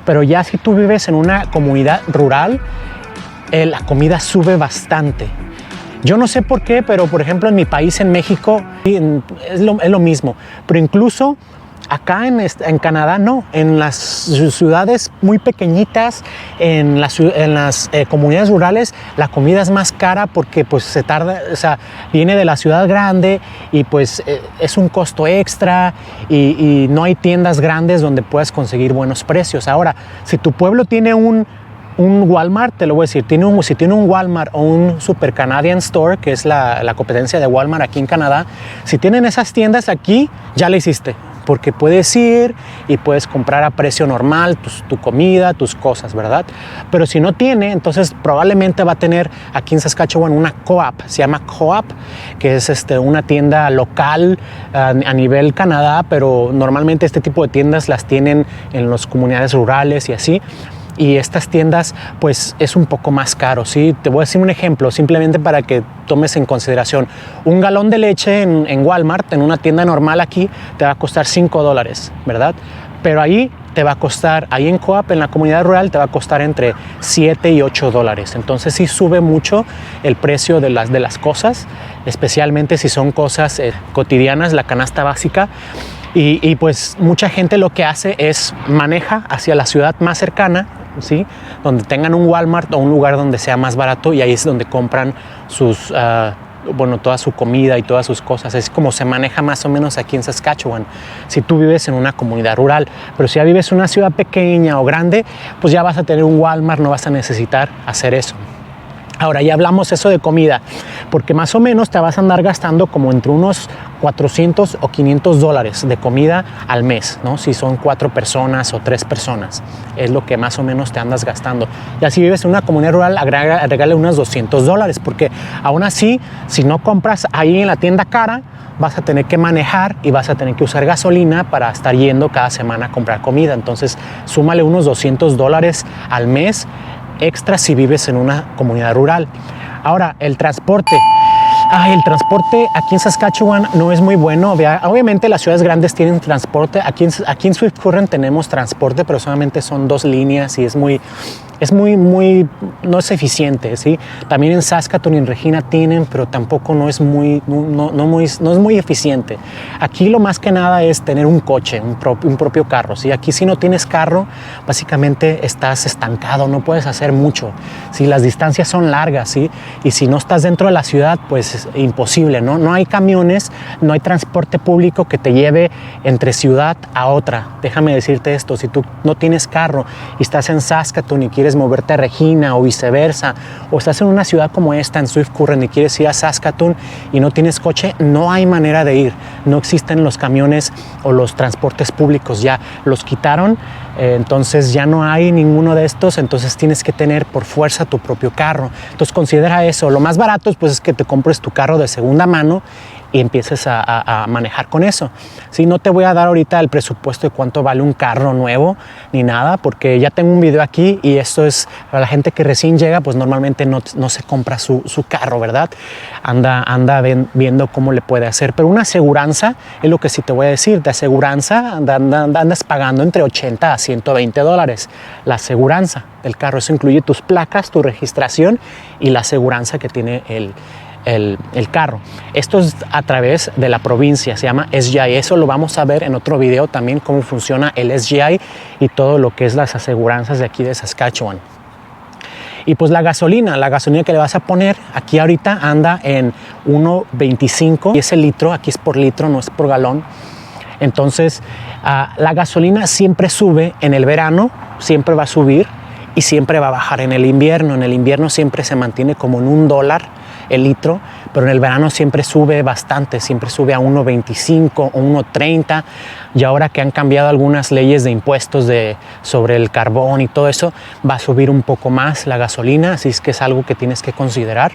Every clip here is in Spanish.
pero ya si tú vives en una comunidad rural, la comida sube bastante. Yo no sé por qué, pero por ejemplo en mi país, en México, es lo mismo. Pero incluso acá en Canadá no. En las ciudades muy pequeñitas, en las comunidades rurales, la comida es más cara porque pues se tarda, o sea, viene de la ciudad grande y pues es un costo extra y no hay tiendas grandes donde puedas conseguir buenos precios. Ahora, si tu pueblo tiene un Walmart, te lo voy a decir, si tiene un Walmart o un Super Canadian Store, que es la competencia de Walmart aquí en Canadá, si tienen esas tiendas aquí, ya le hiciste, porque puedes ir y puedes comprar a precio normal tu comida, tus cosas, ¿verdad? Pero si no tiene, entonces probablemente va a tener aquí en Saskatchewan una Co-op, se llama Co-op, que es una tienda local a nivel Canadá, pero normalmente este tipo de tiendas las tienen en las comunidades rurales y así. Y estas tiendas pues es un poco más caro, ¿sí? Te voy a decir un ejemplo simplemente para que tomes en consideración. Un galón de leche en Walmart, en una tienda normal aquí, te va a costar $5, ¿verdad? Pero ahí te va a costar, ahí en Co-op, en la comunidad rural, te va a costar entre $7 y $8. Entonces sí sube mucho el precio de las cosas, especialmente si son cosas cotidianas, la canasta básica. Y pues mucha gente lo que hace es maneja hacia la ciudad más cercana, ¿sí? Donde tengan un Walmart o un lugar donde sea más barato, y ahí es donde compran toda su comida y todas sus cosas. Es como se maneja más o menos aquí en Saskatchewan, si tú vives en una comunidad rural. Pero si ya vives en una ciudad pequeña o grande, pues ya vas a tener un Walmart, no vas a necesitar hacer eso. Ahora ya hablamos eso de comida, porque más o menos te vas a andar gastando como entre unos $400 o $500 de comida al mes, ¿no? Si son 4 personas o 3 personas, es lo que más o menos te andas gastando. Y así vives en una comunidad rural, agrégale unos $200, porque aún así, si no compras ahí en la tienda cara, vas a tener que manejar y vas a tener que usar gasolina para estar yendo cada semana a comprar comida. Entonces, súmale unos $200 al mes extra si vives en una comunidad rural. Ahora, el transporte. El transporte aquí en Saskatchewan no es muy bueno. Obviamente las ciudades grandes tienen transporte. Aquí en Swift Current tenemos transporte, pero solamente son 2 líneas y no es eficiente, ¿sí? También en Saskatoon y en Regina tienen, pero tampoco no es muy eficiente. Aquí lo más que nada es tener un coche, un propio carro, ¿sí? Aquí si no tienes carro, básicamente estás estancado, no puedes hacer mucho, ¿sí? Las distancias son largas, ¿sí? Y si no estás dentro de la ciudad, pues es imposible, ¿no? No hay camiones, no hay transporte público que te lleve entre ciudad a otra. Déjame decirte esto, si tú no tienes carro y estás en Saskatoon y quieres moverte a Regina o viceversa, o estás en una ciudad como esta, en Swift Current, y quieres ir a Saskatoon y no tienes coche, no hay manera de ir. No existen los camiones o los transportes públicos, ya los quitaron, entonces ya no hay ninguno de estos, entonces tienes que tener por fuerza tu propio carro. Entonces considera eso. Lo más barato pues, es que te compres tu carro de segunda mano y empieces a manejar con eso. Sí, no te voy a dar ahorita el presupuesto de cuánto vale un carro nuevo ni nada, porque ya tengo un video aquí y esto es para la gente que recién llega, pues normalmente no se compra su carro, ¿verdad? Anda viendo cómo le puede hacer. Pero una aseguranza es lo que sí te voy a decir. De aseguranza andas pagando entre $80 a $120 la aseguranza del carro. Eso incluye tus placas, tu registración y la aseguranza que tiene el carro. Esto es a través de la provincia, se llama SGI. Eso lo vamos a ver en otro video también, cómo funciona el SGI y todo lo que es las aseguranzas de aquí de Saskatchewan. Y pues la gasolina que le vas a poner aquí ahorita anda en 1.25 y ese litro, aquí es por litro, no es por galón. Entonces la gasolina siempre sube en el verano, siempre va a subir y siempre va a bajar en el invierno. En el invierno siempre se mantiene como en $1 el litro, pero en el verano siempre sube bastante, siempre sube a 1.25 o 1.30, y ahora que han cambiado algunas leyes de impuestos sobre el carbón y todo eso, va a subir un poco más la gasolina, así es que es algo que tienes que considerar.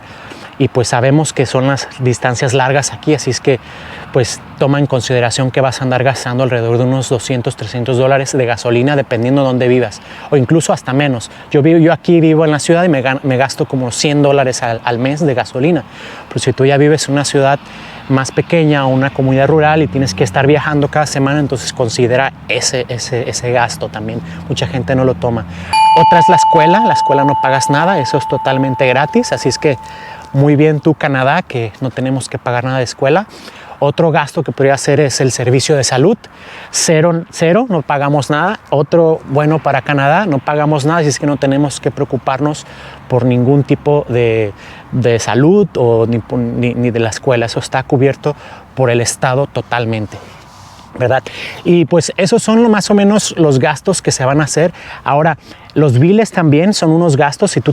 y pues sabemos que son las distancias largas aquí, así es que pues toma en consideración que vas a andar gastando alrededor de unos $200, $300 de gasolina dependiendo de dónde vivas, o incluso hasta menos. Yo aquí vivo en la ciudad y me gasto como $100 al mes de gasolina, pero si tú ya vives en una ciudad más pequeña o una comunidad rural y tienes que estar viajando cada semana, entonces considera ese gasto también. Mucha gente no lo toma. Otra es la escuela no pagas nada, eso es totalmente gratis, así es que muy bien tú, Canadá, que no tenemos que pagar nada de escuela. Otro gasto que podría hacer es el servicio de salud, cero, no pagamos nada. Otro bueno para Canadá, no pagamos nada, así es que no tenemos que preocuparnos por ningún tipo de salud o ni de la escuela. Eso está cubierto por el Estado totalmente, ¿verdad? Y pues esos son más o menos los gastos que se van a hacer. Ahora, los biles también son unos gastos. Si tú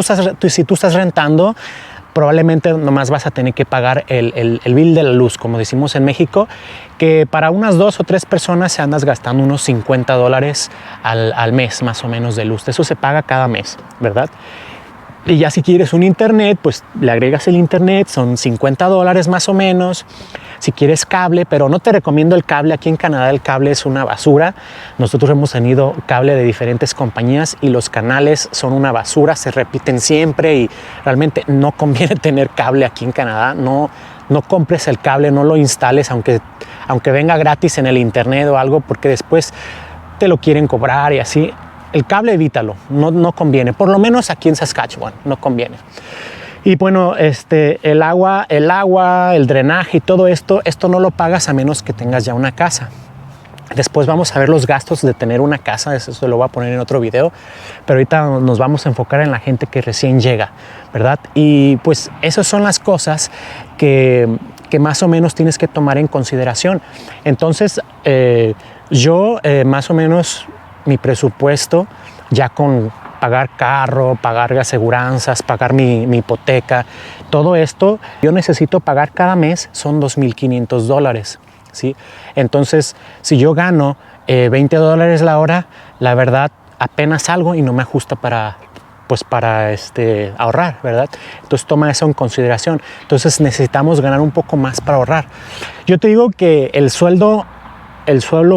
estás rentando, probablemente nomás vas a tener que pagar el bill de la luz, como decimos en México, que para unas 2 o 3 personas se andas gastando unos $50 al mes más o menos de luz. Eso se paga cada mes, ¿verdad? Y ya si quieres un internet, pues le agregas el internet, son $50 más o menos. Si quieres cable, pero no te recomiendo el cable. Aquí en Canadá el cable es una basura. Nosotros hemos tenido cable de diferentes compañías y los canales son una basura, se repiten siempre y realmente no conviene tener cable aquí en Canadá. No compres el cable, no lo instales, aunque venga gratis en el internet o algo, porque después te lo quieren cobrar y así. El cable evítalo, no conviene, por lo menos aquí en Saskatchewan no conviene. Y bueno, el agua, el drenaje y todo esto no lo pagas a menos que tengas ya una casa. Después vamos a ver los gastos de tener una casa, eso se lo voy a poner en otro video, pero ahorita nos vamos a enfocar en la gente que recién llega, ¿verdad? Y pues esas son las cosas que más o menos tienes que tomar en consideración. Entonces, yo más o menos mi presupuesto, ya con pagar carro, pagar aseguranzas, pagar mi hipoteca, todo esto, yo necesito pagar cada mes, son $2,500, ¿sí? Entonces, si yo gano $20 la hora, la verdad, apenas salgo y no me ajusta para ahorrar, ¿verdad? Entonces toma eso en consideración. Entonces necesitamos ganar un poco más para ahorrar. Yo te digo que el sueldo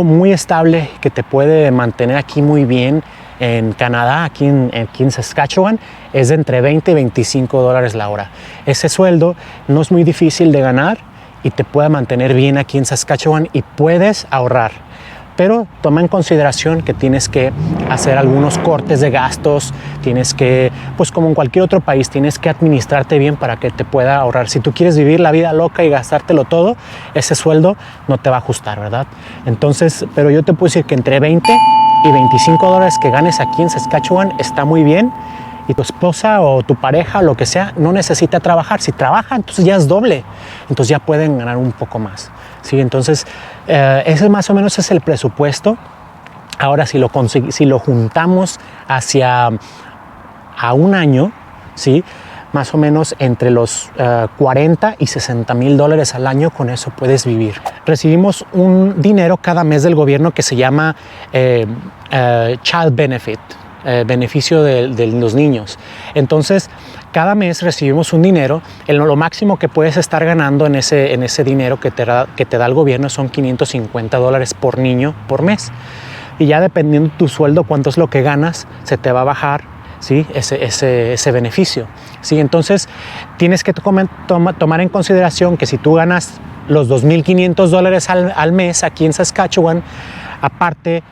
muy estable que te puede mantener aquí muy bien en Canadá, aquí en Saskatchewan, es de entre $20 y $25 la hora. Ese sueldo no es muy difícil de ganar y te puede mantener bien aquí en Saskatchewan y puedes ahorrar. Pero toma en consideración que tienes que hacer algunos cortes de gastos, tienes que, pues como en cualquier otro país, tienes que administrarte bien para que te pueda ahorrar. Si tú quieres vivir la vida loca y gastártelo todo, ese sueldo no te va a ajustar, ¿verdad? Entonces, pero yo te puedo decir que entre $20 y $25 que ganes aquí en Saskatchewan está muy bien, y tu esposa o tu pareja, lo que sea, no necesita trabajar. Si trabaja, entonces ya es doble, entonces ya pueden ganar un poco más, ¿sí? Entonces, ese más o menos es el presupuesto. Ahora, si lo juntamos a un año, ¿sí? Más o menos entre los $40 y $60,000 al año, con eso puedes vivir. Recibimos un dinero cada mes del gobierno que se llama Child Benefit, beneficio de los niños. Entonces, cada mes recibimos un dinero. Lo máximo que puedes estar ganando en ese dinero que te da el gobierno son $550 por niño por mes. Y ya dependiendo de tu sueldo, cuánto es lo que ganas, se te va a bajar, ¿sí? ese beneficio, ¿sí? Entonces, tienes que tomar en consideración que si tú ganas los $2,500 al mes aquí en Saskatchewan, aparte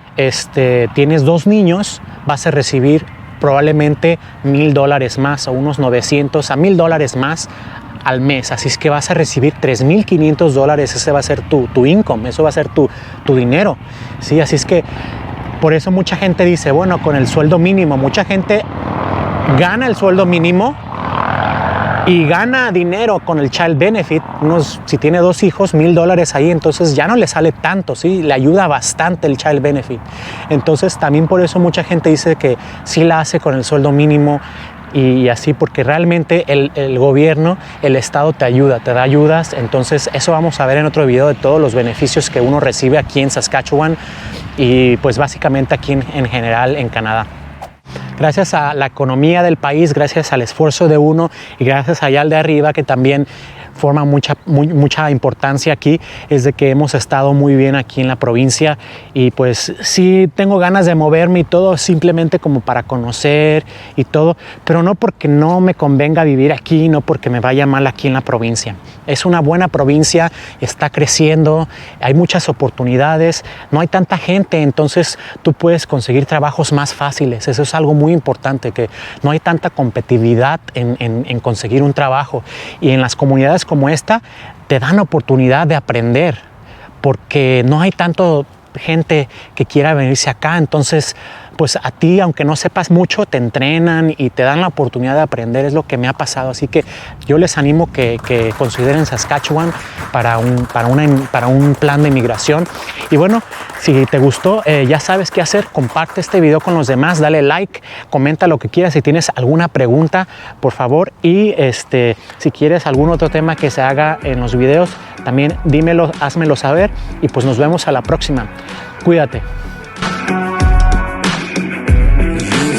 tienes 2 niños, vas a recibir probablemente $1,000 más, o unos $900 a $1,000 más al mes. Así es que vas a recibir $3,500. Ese va a ser tu income, eso va a ser tu dinero, ¿sí? Así es que por eso mucha gente dice, bueno, con el sueldo mínimo, mucha gente gana el sueldo mínimo y gana dinero con el Child Benefit. Si tiene 2 hijos, $1,000 ahí, entonces ya no le sale tanto, ¿sí? Le ayuda bastante el Child Benefit. Entonces también por eso mucha gente dice que sí la hace con el sueldo mínimo y así, porque realmente el gobierno, el Estado te ayuda, te da ayudas. Entonces eso vamos a ver en otro video de todos los beneficios que uno recibe aquí en Saskatchewan y pues básicamente aquí en general en Canadá. gracias a la economía del país, gracias al esfuerzo de uno y gracias allá al de arriba que también forma mucha importancia aquí, es de que hemos estado muy bien aquí en la provincia y pues sí tengo ganas de moverme y todo, simplemente como para conocer y todo, pero no porque no me convenga vivir aquí, no porque me vaya mal aquí en la provincia. Es una buena provincia, está creciendo, hay muchas oportunidades, no hay tanta gente, entonces tú puedes conseguir trabajos más fáciles. Eso es algo muy importante, que no hay tanta competitividad en conseguir un trabajo, y en las comunidades como esta te dan oportunidad de aprender porque no hay tanto gente que quiera venirse acá. Entonces pues a ti, aunque no sepas mucho, te entrenan y te dan la oportunidad de aprender. Es lo que me ha pasado, así que yo les animo que consideren Saskatchewan para un plan de migración. Y bueno, si te gustó, ya sabes qué hacer. Comparte este video con los demás, dale like, comenta lo que quieras. Si tienes alguna pregunta, por favor, y si quieres algún otro tema que se haga en los videos, también dímelo, házmelo saber, y pues nos vemos a la próxima. Cuídate.